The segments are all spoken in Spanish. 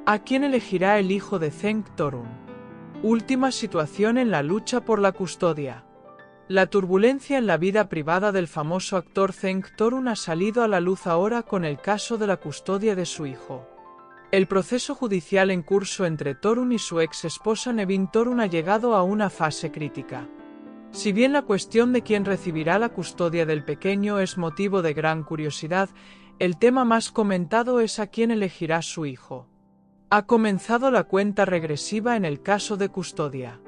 ¿A quién elegirá el hijo de Zeng Torun? Última situación en la lucha por la custodia. La turbulencia en la vida privada del famoso actor Zeng Torun ha salido a la luz ahora con el caso de la custodia de su hijo. El proceso judicial en curso entre Torun y su ex esposa Nevin Torun ha llegado a una fase crítica. Si bien la cuestión de quién recibirá la custodia del pequeño es motivo de gran curiosidad, el tema más comentado es a quién elegirá su hijo. Ha comenzado la cuenta regresiva en el caso de custodia.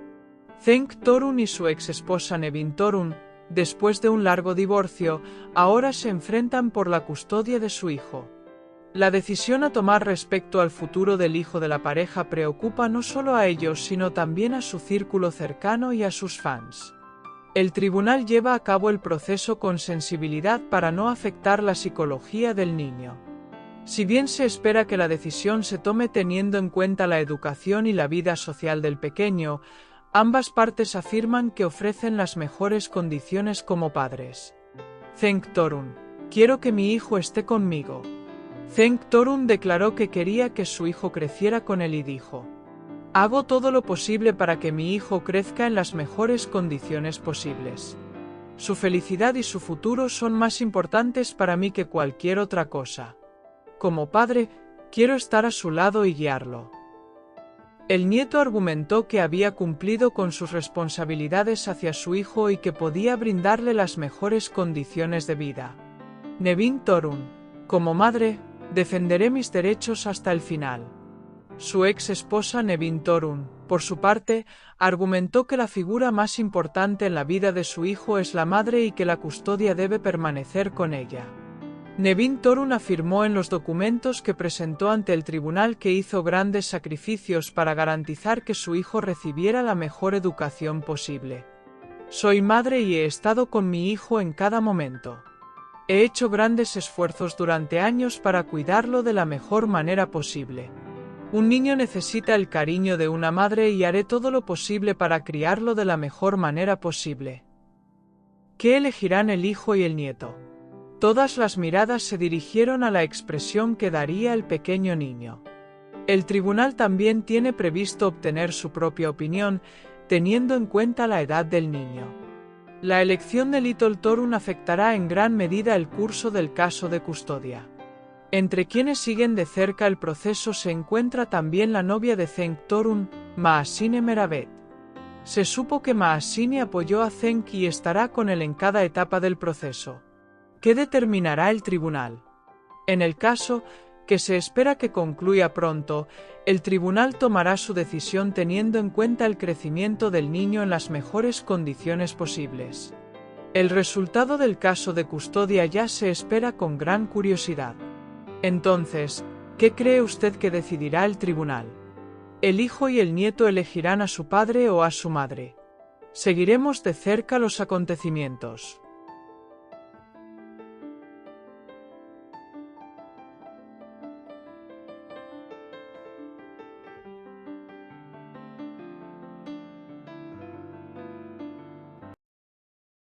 Zeng Torun y su ex esposa Nevin Torun, después de un largo divorcio, ahora se enfrentan por la custodia de su hijo. La decisión a tomar respecto al futuro del hijo de la pareja preocupa no solo a ellos sino también a su círculo cercano y a sus fans. El tribunal lleva a cabo el proceso con sensibilidad para no afectar la psicología del niño. Si bien se espera que la decisión se tome teniendo en cuenta la educación y la vida social del pequeño, ambas partes afirman que ofrecen las mejores condiciones como padres. Zeng Torun: quiero que mi hijo esté conmigo. Zeng Torun declaró que quería que su hijo creciera con él y dijo: hago todo lo posible para que mi hijo crezca en las mejores condiciones posibles. Su felicidad y su futuro son más importantes para mí que cualquier otra cosa. Como padre, quiero estar a su lado y guiarlo. El nieto argumentó que había cumplido con sus responsabilidades hacia su hijo y que podía brindarle las mejores condiciones de vida. Nevin Torun: como madre, defenderé mis derechos hasta el final. Su ex esposa Nevin Torun, por su parte, argumentó que la figura más importante en la vida de su hijo es la madre y que la custodia debe permanecer con ella. Nevin Torun afirmó en los documentos que presentó ante el tribunal que hizo grandes sacrificios para garantizar que su hijo recibiera la mejor educación posible. Soy madre y he estado con mi hijo en cada momento. He hecho grandes esfuerzos durante años para cuidarlo de la mejor manera posible. Un niño necesita el cariño de una madre y haré todo lo posible para criarlo de la mejor manera posible. ¿Qué elegirán el hijo y el nieto? Todas las miradas se dirigieron a la expresión que daría el pequeño niño. El tribunal también tiene previsto obtener su propia opinión, teniendo en cuenta la edad del niño. La elección de Little Torun afectará en gran medida el curso del caso de custodia. Entre quienes siguen de cerca el proceso se encuentra también la novia de Zeng Torun, Maasine Meravet. Se supo que Maasine apoyó a Zeng y estará con él en cada etapa del proceso. ¿Qué determinará el tribunal? En el caso, que se espera que concluya pronto, el tribunal tomará su decisión teniendo en cuenta el crecimiento del niño en las mejores condiciones posibles. El resultado del caso de custodia ya se espera con gran curiosidad. Entonces, ¿qué cree usted que decidirá el tribunal? ¿El hijo y el nieto elegirán a su padre o a su madre? Seguiremos de cerca los acontecimientos.